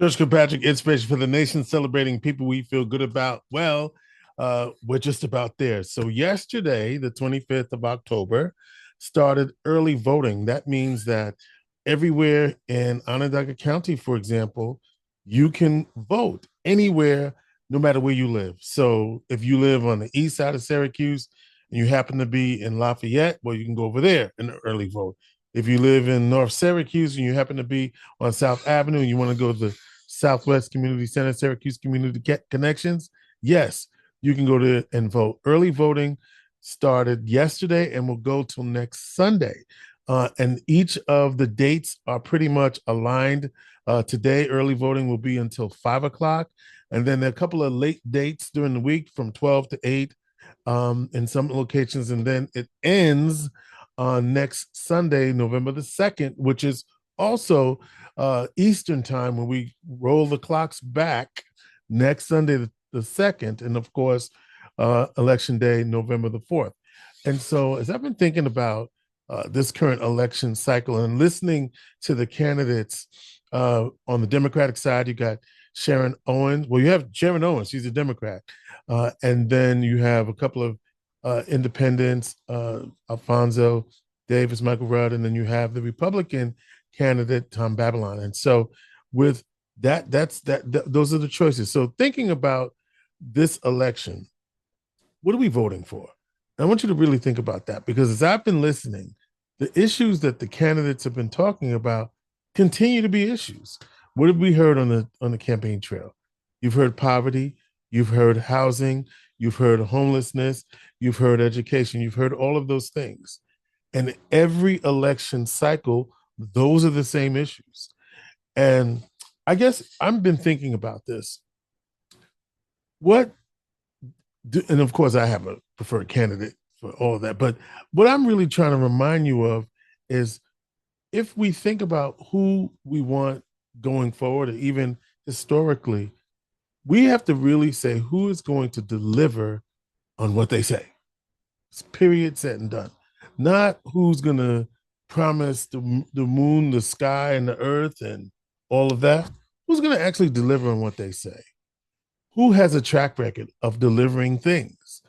George Kilpatrick, inspiration for the nation, celebrating people we feel good about. Well, we're just about there. So yesterday, the 25th of October, started early voting. That means that everywhere in Onondaga County, for example, you can vote anywhere, no matter where you live. So if you live on the east side of Syracuse and you happen to be in Lafayette, well, you can go over there and early vote. If you live in North Syracuse and you happen to be on South Avenue and you want to go to the Southwest Community Center, Syracuse Community Connections, yes, you can go to and vote. Early voting started yesterday and will go till next Sunday. And each of the dates are pretty much aligned. Today, early voting will be until 5 o'clock. And then there are a couple of late dates during the week from 12 to 8 in some locations. And then it ends on next Sunday, November the 2nd, which is also Eastern time when we roll the clocks back next Sunday, the 2nd. And of course, Election Day, November the 4th. And so as I've been thinking about this current election cycle and listening to the candidates on the Democratic side, you got Sharon Owens. Well, you have Sharon Owens, she's a Democrat. And then you have a couple of independents, Alfonso Davis, Michael Rudd, and then you have the Republican candidate, Tom Babylon. And so with that, those are the choices. So thinking about this election, what are we voting for? I want you to really think about that, because as I've been listening, the issues that the candidates have been talking about continue to be issues. What have we heard on the campaign trail? You've heard poverty, you've heard housing, you've heard homelessness, you've heard education, you've heard all of those things. And every election cycle, those are the same issues. And I guess I've been thinking about this. And of course, I have a preferred candidate for all of that. But what I'm really trying to remind you of is, if we think about who we want going forward, or even historically, we have to really say who is going to deliver on what they say. It's period, said and done. Not who's going to promise the moon, the sky, and the earth, and all of that. Who's going to actually deliver on what they say? Who has a track record of delivering things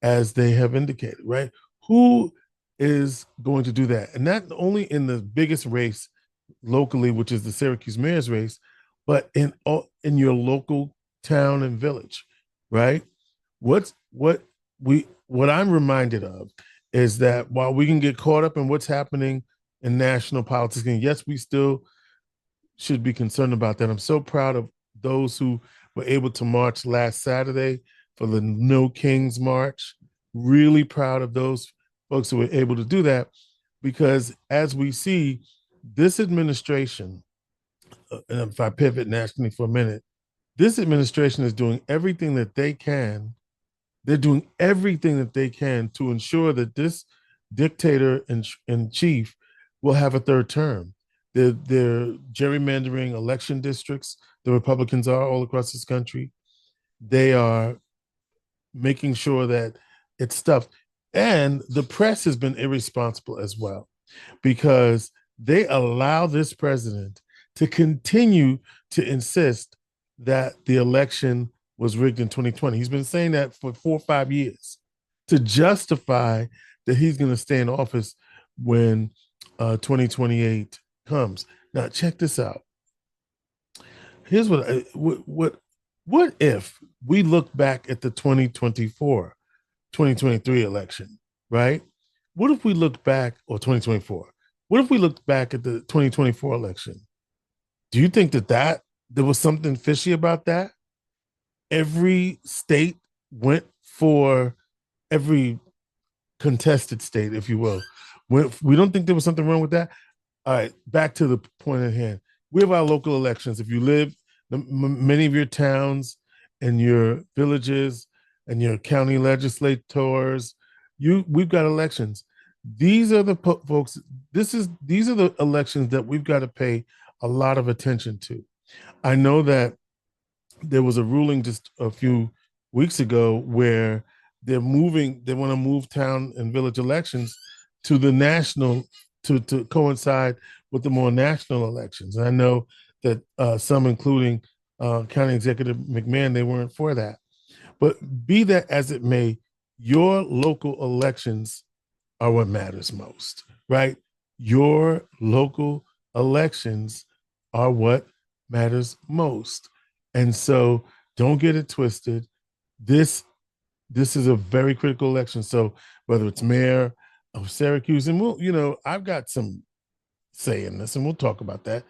as they have indicated, right? Who is going to do that? And not only in the biggest race locally, which is the Syracuse mayor's race, but in your local town and village, right? What I'm reminded of is that while we can get caught up in what's happening in national politics, and yes, we still should be concerned about that. I'm so proud of those who were able to march last Saturday for the No Kings March. Really proud of those folks who were able to do that, because as we see, this administration, and if I pivot nationally for a minute, this administration is doing everything that they can. They're doing everything that they can to ensure that this dictator in chief will have a third term. They're gerrymandering election districts. The Republicans are all across this country. They are making sure that it's stuffed. And the press has been irresponsible as well, because they allow this president to continue to insist that the election was rigged in 2020. He's been saying that for 4 or 5 years to justify that he's going to stay in office when 2028 comes. Now, check this out. Here's what if we look back at the 2023 election, right? What if we look back, or 2024? What if we looked back at the 2024 election? Do you think that there was something fishy about that? Every state went for, every contested state, if you will. We don't think there was something wrong with that? All right, back to the point at hand. We have our local elections. If you live, many of your towns and your villages and your county legislators, we've got elections. These are the folks. These are the elections that we've got to pay a lot of attention to. I know that there was a ruling just a few weeks ago where they want to move town and village elections to the national, to coincide with the more national elections. And I know that some, including County Executive McMahon, they weren't for that. But be that as it may, your local elections are what matters most, right? Your local elections are what matters most. And so don't get it twisted. This this is a very critical election. So whether it's mayor of Syracuse, and I've got some say in this, and we'll talk about that.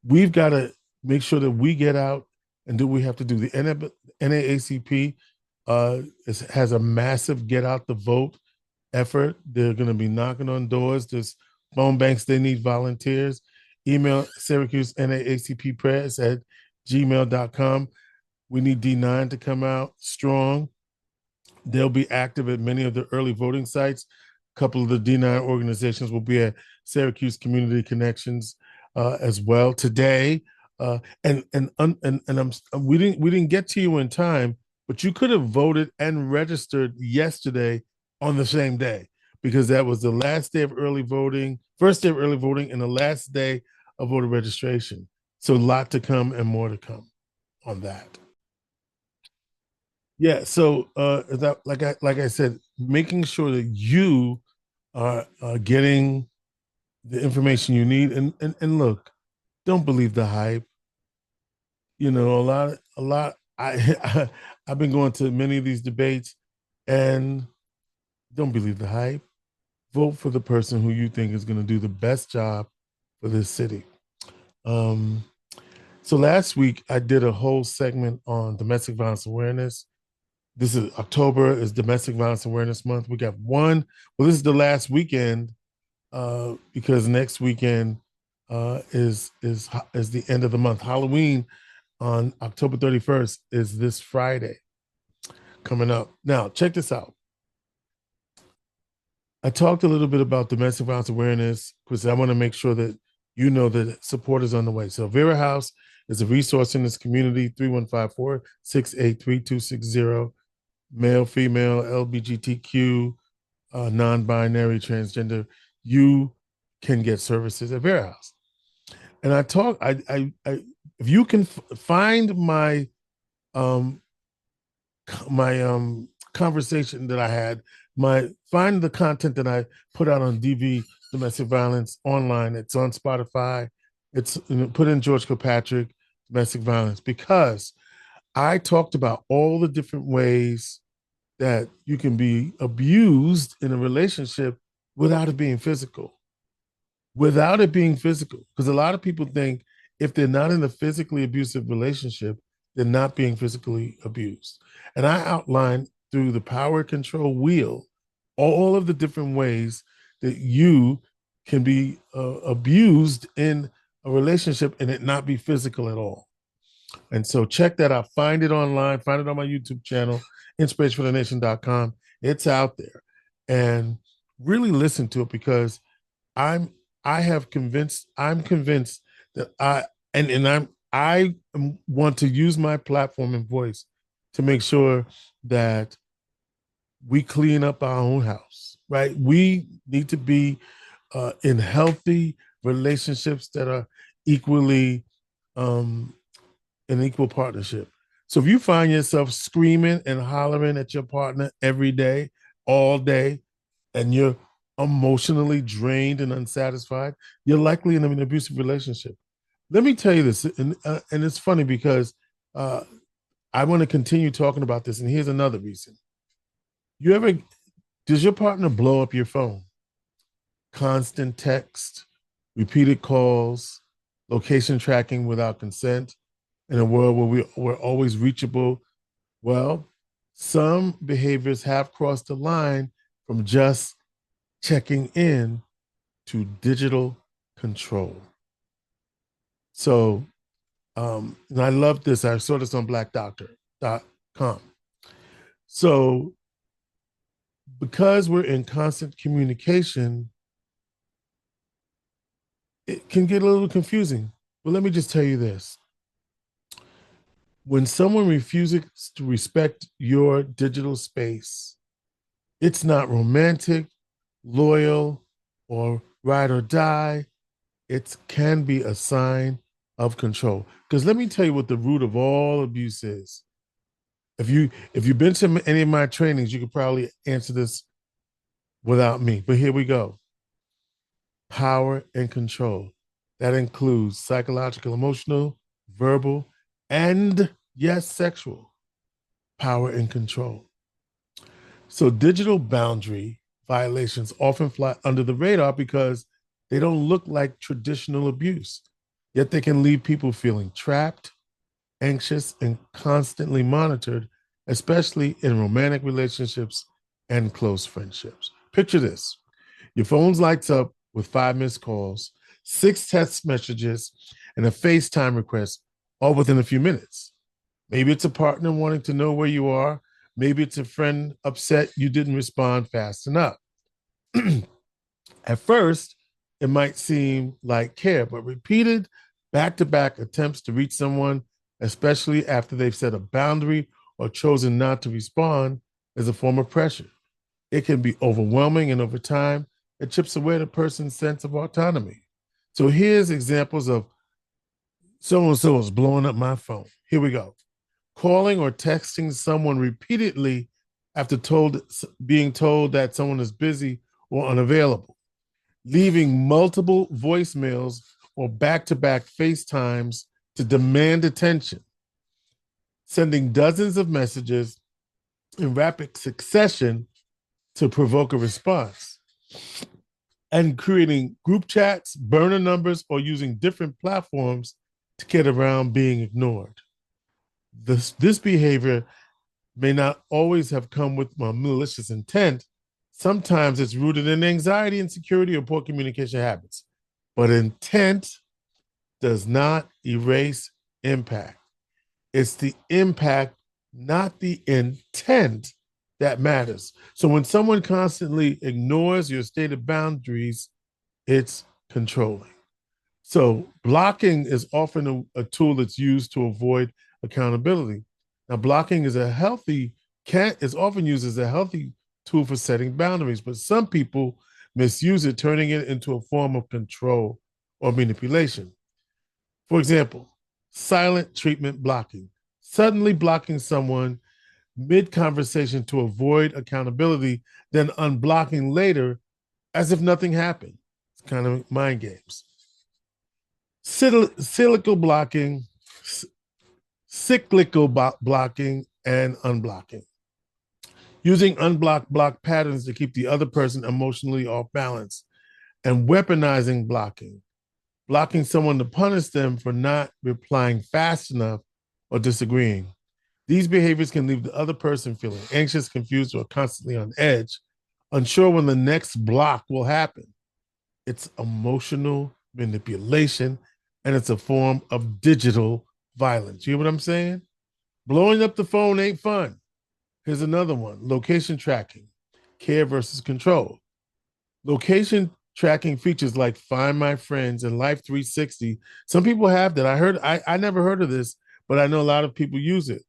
We've got to make sure that we get out and do what we have to do. The NAACP has a massive get out the vote effort. They're going to be knocking on doors. There's phone banks. They need volunteers. Email Syracuse NAACP press at gmail.com. We need D9 to come out strong. They'll be active at many of the early voting sites. A couple of the D9 organizations will be at Syracuse Community Connections as well today. We didn't get to you in time, but you could have voted and registered yesterday on the same day, because that was the last day of early voting, first day of early voting, and the last day of voter registration. So a lot to come and more to come on that. Yeah. So that, like I said, making sure that you are getting the information you need, and look, don't believe the hype. A lot. I've been going to many of these debates, and don't believe the hype. Vote for the person who you think is going to do the best job for this city. Um, so last week I did a whole segment on domestic violence awareness. This is October is Domestic Violence Awareness Month. We got one. Well, this is the last weekend because next weekend is the end of the month. Halloween on October 31st is this Friday coming up. Now, check this out. I talked a little bit about domestic violence awareness because I want to make sure that you know that support is on the way. So Vera House is a resource in this community, 3154-683-260, male, female, LGBTQ, non-binary, transgender. You can get services at Vera House. And if you can find my conversation that I had, find the content that I put out on DV Domestic Violence online. It's on Spotify. It's put in George Kilpatrick Domestic Violence, because I talked about all the different ways that you can be abused in a relationship without it being physical. Without it being physical. Because a lot of people think if they're not in a physically abusive relationship, they're not being physically abused. And I outlined through the power control wheel all of the different ways that you can be abused in a relationship and it not be physical at all. And so check that out. Find it online. Find it on my YouTube channel, inspirationforthenation.com. It's out there. And really listen to it, because I'm convinced that I want to use my platform and voice to make sure that we clean up our own house, right? We need to be in healthy relationships that are equally an equal partnership. So if you find yourself screaming and hollering at your partner every day, all day, and you're emotionally drained and unsatisfied, you're likely in an abusive relationship. Let me tell you this, and it's funny because I want to continue talking about this, and here's another reason. Does your partner blow up your phone? Constant text, repeated calls, location tracking without consent, in a world where we're always reachable. Well, some behaviors have crossed the line from just checking in to digital control. So, and I love this. I saw this on blackdoctor.com. So, because we're in constant communication, it can get a little confusing. But let me just tell you this. When someone refuses to respect your digital space, it's not romantic, loyal, or ride or die. It can be a sign of control. Because let me tell you what the root of all abuse is. If you've been to any of my trainings, you could probably answer this without me. But here we go. Power and control. That includes psychological, emotional, verbal, and yes, sexual power and control. So digital boundary violations often fly under the radar because they don't look like traditional abuse, yet they can leave people feeling trapped, anxious, and constantly monitored, especially in romantic relationships and close friendships. Picture this. Your phone lights up with 5 missed calls, 6 text messages, and a FaceTime request all within a few minutes. Maybe it's a partner wanting to know where you are. Maybe it's a friend upset you didn't respond fast enough. At first, it might seem like care, but repeated back to back attempts to reach someone, especially after they've set a boundary or chosen not to respond, is a form of pressure. It can be overwhelming, and over time, it chips away at a person's sense of autonomy. So here's examples of so and so is blowing up my phone. Here we go. Calling or texting someone repeatedly after being told that someone is busy or unavailable, leaving multiple voicemails or back-to-back FaceTimes to demand attention, sending dozens of messages in rapid succession to provoke a response, and creating group chats, burner numbers, or using different platforms to get around being ignored. This behavior may not always have come with malicious intent. Sometimes it's rooted in anxiety, insecurity, or poor communication habits. But intent does not erase impact. It's the impact, not the intent, that matters. So when someone constantly ignores your stated boundaries, it's controlling. So blocking is often a tool that's used to avoid accountability. Now, blocking is often used as a healthy tool for setting boundaries, but some people misuse it, turning it into a form of control or manipulation. For example, silent treatment blocking, suddenly blocking someone mid-conversation to avoid accountability, then unblocking later as if nothing happened. It's kind of mind games. Cyclical blocking, blocking, and unblocking. Using unblocked block patterns to keep the other person emotionally off balance, and weaponizing blocking someone to punish them for not replying fast enough or disagreeing. These behaviors can leave the other person feeling anxious, confused, or constantly on edge, unsure when the next block will happen. It's emotional manipulation, and it's a form of digital violence. You hear what I'm saying? Blowing up the phone ain't fun. Here's another one: location tracking, care versus control. Location tracking features like Find My Friends and Life 360. Some people have that. I never heard of this, but I know a lot of people use it.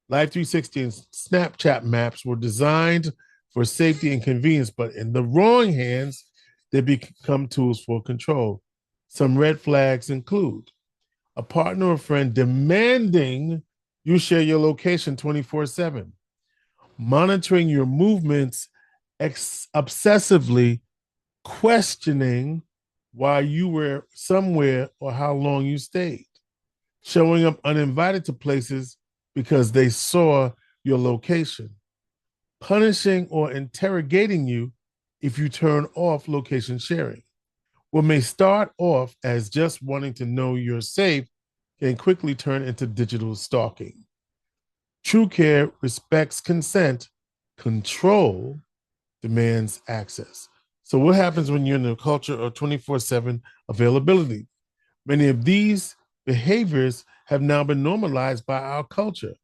Life 360 and Snapchat maps were designed for safety and convenience, but in the wrong hands, they become tools for control. Some red flags include a partner or friend demanding you share your location 24/7, monitoring your movements obsessively, questioning why you were somewhere or how long you stayed, showing up uninvited to places because they saw your location, punishing or interrogating you if you turn off location sharing. What may start off as just wanting to know you're safe can quickly turn into digital stalking. True care respects consent, control demands access. So, what happens when you're in a culture of 24/7 availability? Many of these behaviors have now been normalized by our culture.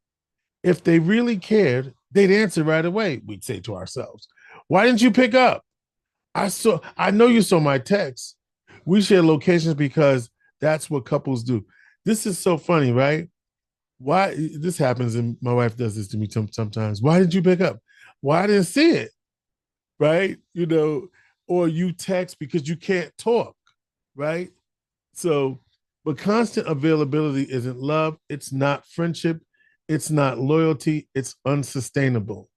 If they really cared, they'd answer right away, we'd say to ourselves. Why didn't you pick up? I know you saw my text. We share locations because that's what couples do. This is so funny, right? Why this happens, and my wife does this to me sometimes. Why did you pick up? Well, I didn't see it, right? Or you text because you can't talk, right? So But constant availability isn't love. It's not friendship. It's not loyalty. It's unsustainable.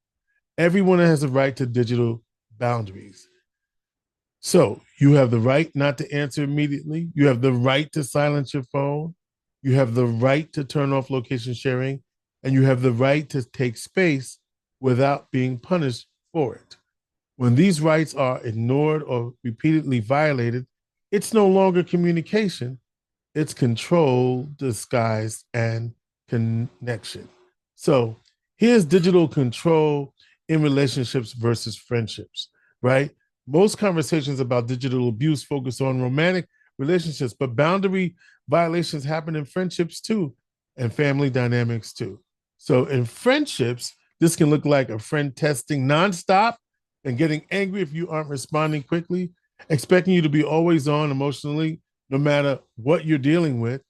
Everyone has a right to digital boundaries. So you have the right not to answer immediately. You have the right to silence your phone. You have the right to turn off location sharing. And you have the right to take space without being punished for it. When these rights are ignored or repeatedly violated, it's no longer communication, it's control disguised and connection. So here's digital control in relationships versus friendships, right? Most conversations about digital abuse focus on romantic relationships, but boundary violations happen in friendships too, and family dynamics too. So in friendships, this can look like a friend testing nonstop and getting angry if you aren't responding quickly, expecting you to be always on emotionally, no matter what you're dealing with,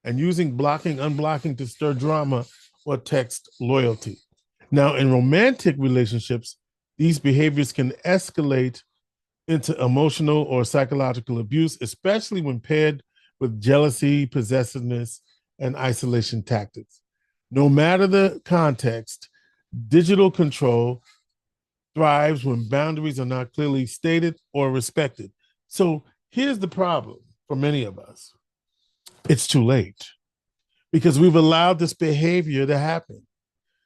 and using blocking, unblocking to stir drama or text loyalty. Now, in romantic relationships, these behaviors can escalate into emotional or psychological abuse, especially when paired with jealousy, possessiveness, and isolation tactics. No matter the context, digital control thrives when boundaries are not clearly stated or respected. So here's the problem for many of us: it's too late because we've allowed this behavior to happen.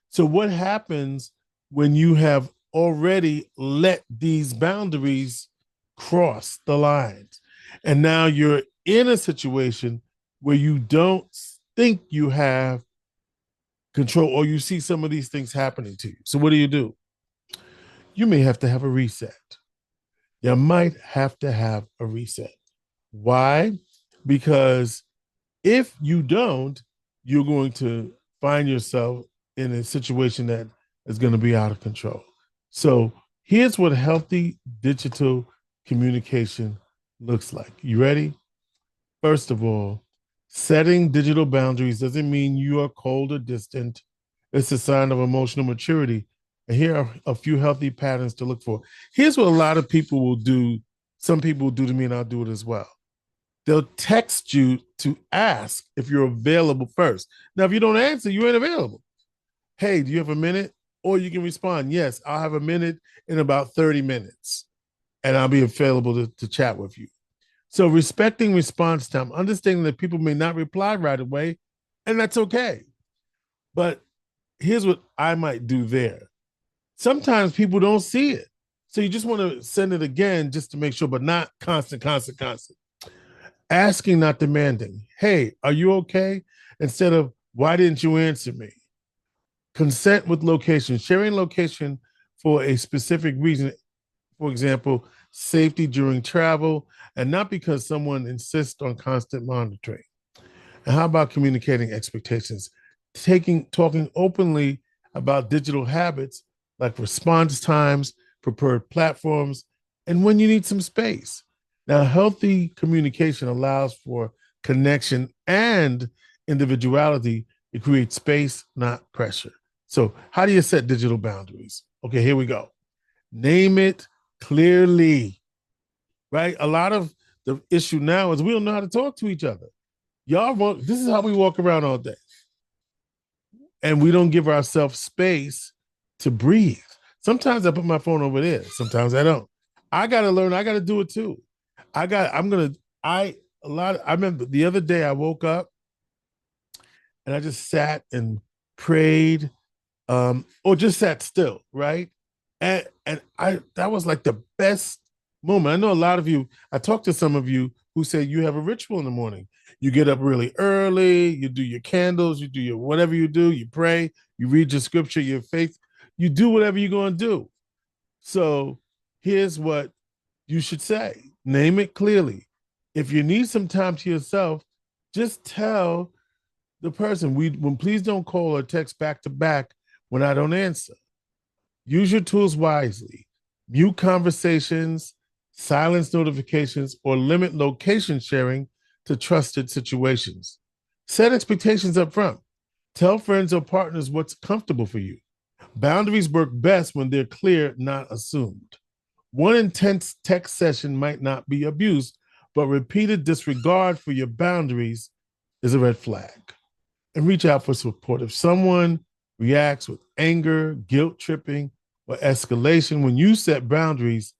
So, what happens when you have already let these boundaries cross the lines? And now you're in a situation where you don't think you have control, or you see some of these things happening to you. So, what do? You may have to have a reset. You might have to have a reset. Why? Because if you don't, you're going to find yourself in a situation that is going to be out of control. So here's what healthy digital communication looks like. You ready? First of all, setting digital boundaries doesn't mean you are cold or distant. It's a sign of emotional maturity. And here are a few healthy patterns to look for. Here's what a lot of people will do. Some people will do to me, and I'll do it as well. They'll text you to ask if you're available first. Now, if you don't answer, you ain't available. Hey, do you have a minute? Or you can respond, yes, I'll have a minute in about 30 minutes, and I'll be available to chat with you. So respecting response time, understanding that people may not reply right away, and that's okay. But here's what I might do there. Sometimes people don't see it. So you just want to send it again just to make sure, but not constant. Asking, not demanding. Hey, are you okay? Instead of, why didn't you answer me? Consent with location, sharing location for a specific reason. For example, safety during travel, and not because someone insists on constant monitoring. And how about communicating expectations? Talking openly about digital habits like response times, preferred platforms, and when you need some space. Now, healthy communication allows for connection and individuality to create space, not pressure. So, how do you set digital boundaries? Okay, here we go. Name it clearly, right? A lot of the issue now is we don't know how to talk to each other. This is how we walk around all day. And we don't give ourselves space to breathe. Sometimes I put my phone over there. Sometimes I don't. I gotta learn. I gotta do it too. I remember the other day I woke up and I just sat and prayed, or just sat still, right? And I that was like the best moment. I know a lot of you, I talked to some of you who say you have a ritual in the morning. You get up really early, you do your candles, you do your whatever you do, you pray, you read your scripture, your faith, you do whatever you're going to do. So here's what you should say. Name it clearly. If you need some time to yourself, just tell the person, please don't call or text back to back when I don't answer. Use your tools wisely. Mute conversations, silence notifications, or limit location sharing to trusted situations. Set expectations up front. Tell friends or partners what's comfortable for you. Boundaries work best when they're clear, not assumed. One intense text session might not be abuse, but repeated disregard for your boundaries is a red flag. And reach out for support. If someone reacts with anger, guilt tripping, or escalation when you set boundaries,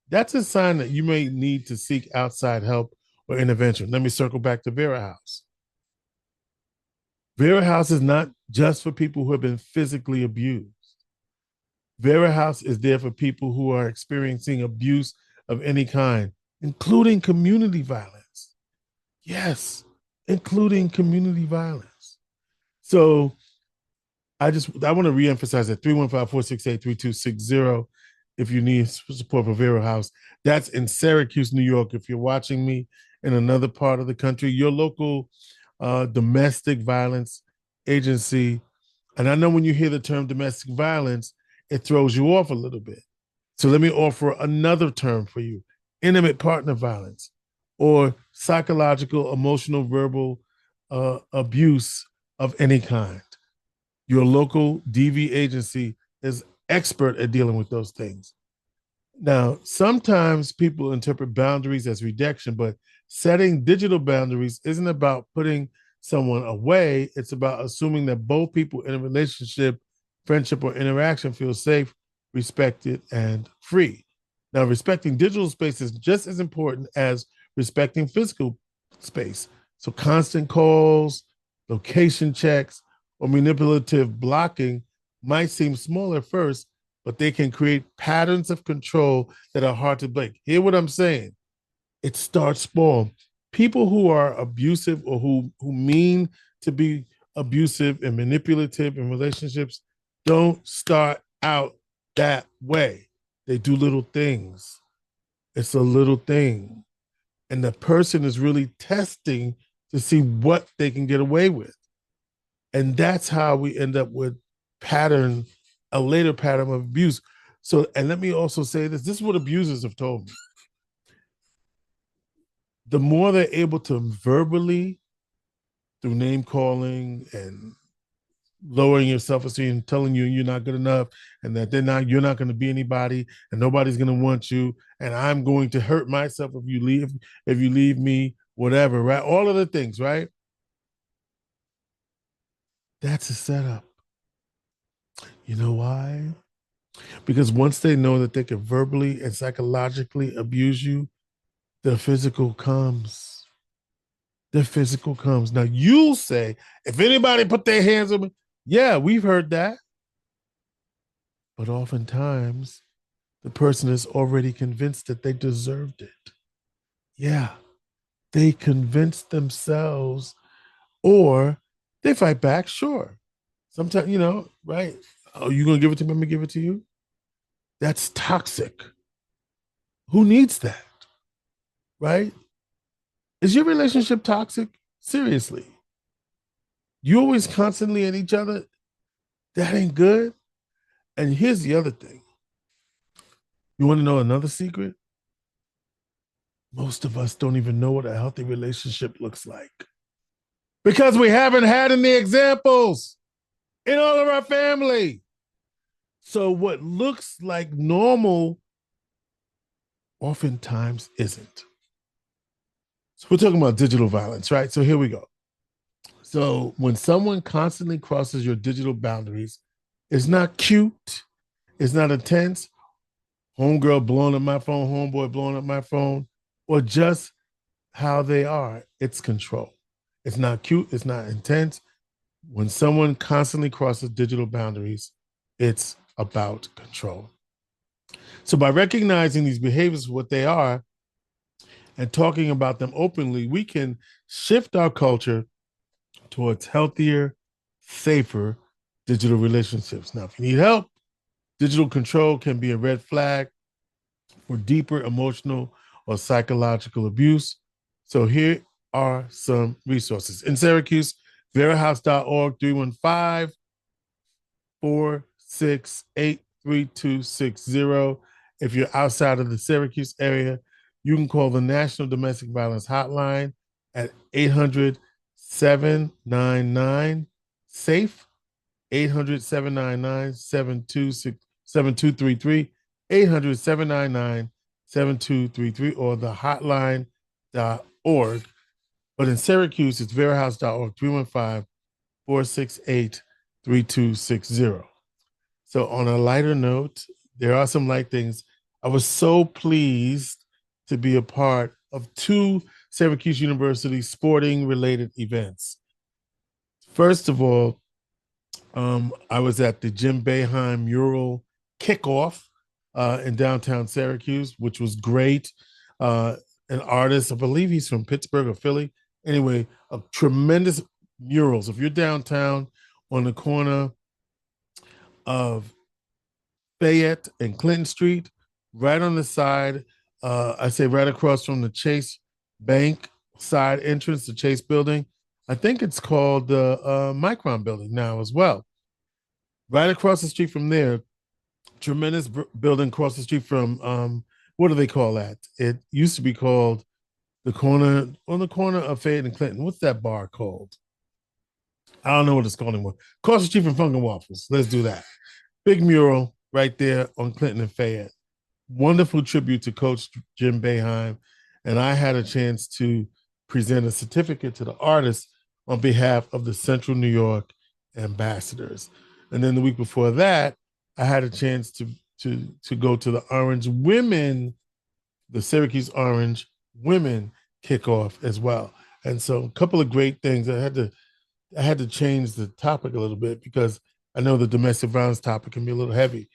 that's a sign that you may need to seek outside help or intervention. Let me circle back to Vera House. Vera House is not just for people who have been physically abused. Vera House is there for people who are experiencing abuse of any kind, including community violence. Yes, including community violence. So I want to reemphasize that 315-468-3260 if you need support for Vera House. That's in Syracuse, New York. If you're watching me in another part of the country, your local domestic violence agency. And I know when you hear the term domestic violence, it throws you off a little bit. So let me offer another term for you: intimate partner violence or psychological, emotional, verbal abuse of any kind. Your local DV agency is expert at dealing with those things. Now, sometimes people interpret boundaries as rejection, but setting digital boundaries isn't about putting someone away. It's about assuming that both people in a relationship, friendship, or interaction feel safe, respected, and free. Now, respecting digital space is just as important as respecting physical space. So, constant calls, location checks, or manipulative blocking might seem small at first, but they can create patterns of control that are hard to break. Hear what I'm saying? It starts small. People who are abusive or who mean to be abusive and manipulative in relationships don't start out that way. They do little things. It's a little thing. And the person is really testing to see what they can get away with. And that's how we end up with a later pattern of abuse. So, and let me also say this is what abusers have told me. The more they're able to verbally, through name calling and lowering your self-esteem, telling you you're not good enough and that you're not going to be anybody and nobody's going to want you and I'm going to hurt myself if you leave me, whatever, right? All of the things, right? That's a setup. You know why? Because once they know that they can verbally and psychologically abuse you, the physical comes. The physical comes. Now you'll say, if anybody put their hands on me, yeah, we've heard that. But oftentimes, the person is already convinced that they deserved it. Yeah, they convince themselves, or they fight back, sure. Sometimes, right? Oh, you gonna give it to me? I'm gonna give it to you. That's toxic. Who needs that? Right? Is your relationship toxic? Seriously. You always constantly at each other? That ain't good. And here's the other thing. You want to know another secret? Most of us don't even know what a healthy relationship looks like because we haven't had any examples in all of our family. So what looks like normal oftentimes isn't. So we're talking about digital violence, right? So here we go. So when someone constantly crosses your digital boundaries, it's not cute, it's not intense. Homegirl blowing up my phone, homeboy blowing up my phone, or just how they are. It's control. It's not cute, it's not intense. When someone constantly crosses digital boundaries, it's about control. So by recognizing these behaviors for what they are and talking about them openly, we can shift our culture towards healthier, safer digital relationships. Now, if you need help, digital control can be a red flag for deeper emotional or psychological abuse. So here are some resources. In Syracuse, verahouse.org, 315-468-3260. If you're outside of the Syracuse area, you can call the National Domestic Violence Hotline at 800-799-SAFE, 800-799-7233, 800-799-7233, or the hotline.org. But in Syracuse, it's veryhouse.org, 315-468-3260. So on a lighter note, there are some light things. I was so pleased to be a part of two Syracuse University sporting related events. First of all, I was at the Jim Boeheim mural kickoff in downtown Syracuse, which was great. An artist, I believe he's from Pittsburgh or Philly. Anyway, a tremendous murals. If you're downtown on the corner of Fayette and Clinton Street, right on the side, I say right across from the Chase Bank side entrance, the Chase building. I think it's called the Micron building now as well. Right across the street from there, tremendous building across the street from what do they call that? It used to be called the corner on the corner of Fayette and Clinton. What's that bar called? I don't know what it's called anymore. Across the street from Funk and Waffles. Let's do that. Big mural right there on Clinton and Fayette. Wonderful tribute to Coach Jim Boeheim. And I had a chance to present a certificate to the artist on behalf of the Central New York ambassadors. And then the week before that, I had a chance to go to the Orange Women, the Syracuse Orange Women kickoff as well. And so a couple of great things. I had to change the topic a little bit because I know the domestic violence topic can be a little heavy.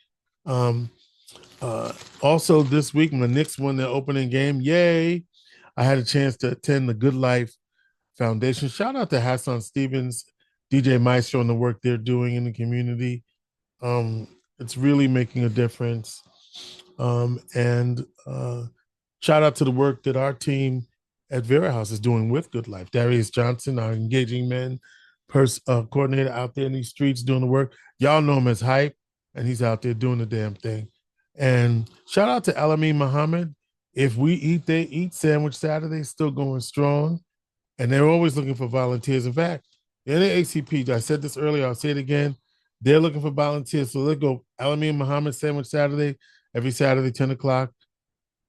Also this week, my Knicks won their opening game. Yay. I had a chance to attend the Good Life Foundation. Shout out to Hassan Stevens, DJ Maestro, and the work they're doing in the community. It's really making a difference. And shout out to the work that our team at Vera House is doing with Good Life. Darius Johnson, our engaging men coordinator out there in these streets doing the work. Y'all know him as Hype, and he's out there doing the damn thing. And shout out to Alameen Muhammad. If we eat, they eat. Sandwich Saturday still going strong. And they're always looking for volunteers. In fact, the NAACP, I said this earlier, I'll say it again. They're looking for volunteers. So let's go. Alameen Muhammad Sandwich Saturday, every Saturday, 10 o'clock.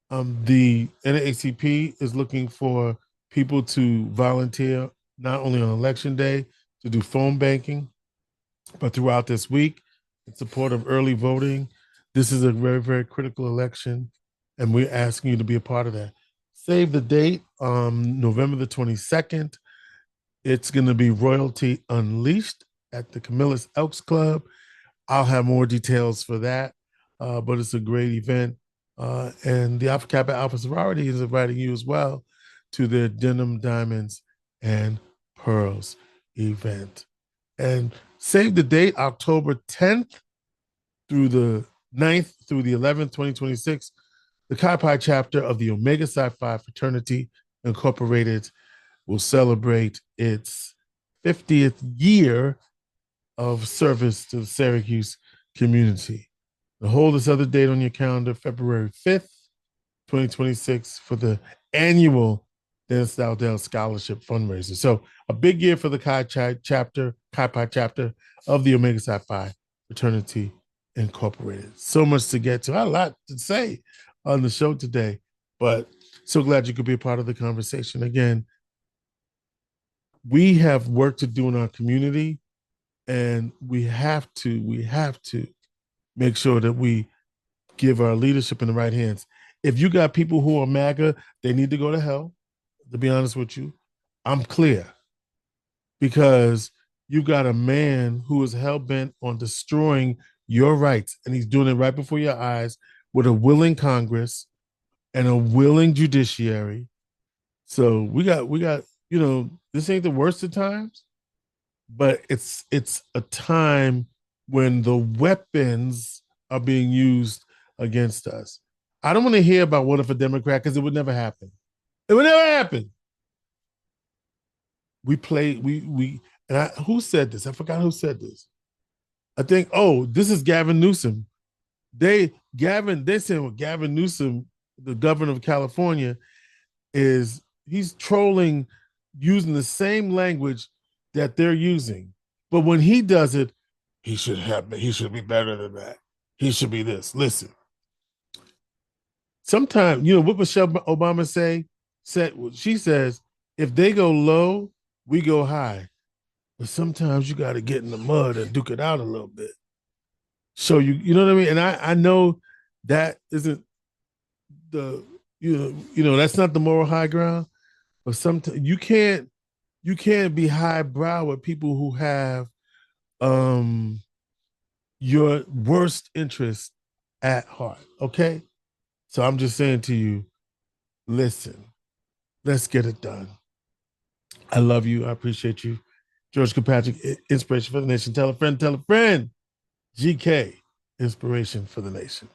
The NAACP is looking for people to volunteer not only on election day to do phone banking, but throughout this week in support of early voting. This is a very, very critical election, and we're asking you to be a part of that. Save the date, November the 22nd. It's going to be Royalty Unleashed at the Camillus Elks Club. I'll have more details for that, but it's a great event. And the Alpha Kappa Alpha Sorority is inviting you as well to their Denim Diamonds and Pearls event. And save the date, October 10th through the 9th through the 11th, 2026, the Chi Pi chapter of the Omega Psi Phi Fraternity Incorporated will celebrate its 50th year of service to the Syracuse community. Now hold this other date on your calendar, February 5th, 2026, for the annual Dennis Dowdell Scholarship Fundraiser. So a big year for the Chi Pi chapter of the Omega Psi Phi Fraternity Incorporated. So much to get to. I had a lot to say on the show today, but so glad you could be a part of the conversation. Again, we have work to do in our community, and we have to make sure that we give our leadership in the right hands. If you got people who are MAGA, they need to go to hell, to be honest with you. I'm clear, because you got a man who is hell-bent on destroying your rights, and he's doing it right before your eyes with a willing Congress and a willing judiciary. So we got, this ain't the worst of times, but it's a time when the weapons are being used against us. I don't want to hear about what if a Democrat, because it would never happen. It would never happen. Who said this? I forgot who said this. I think, this is Gavin Newsom. They said, well, Gavin Newsom, the governor of California, he's trolling using the same language that they're using. But when he does it, he should be better than that. He should be this. Listen, sometimes, what Michelle Obama said, she says, If they go low, we go high. But sometimes you got to get in the mud and duke it out a little bit. So you know what I mean? And I know that isn't the that's not the moral high ground. But sometimes you can't be highbrow with people who have um your worst interest at heart. Okay. So I'm just saying to you, listen, let's get it done. I love you. I appreciate you. George Kilpatrick, inspiration for the nation. Tell a friend, tell a friend. GK, inspiration for the nation.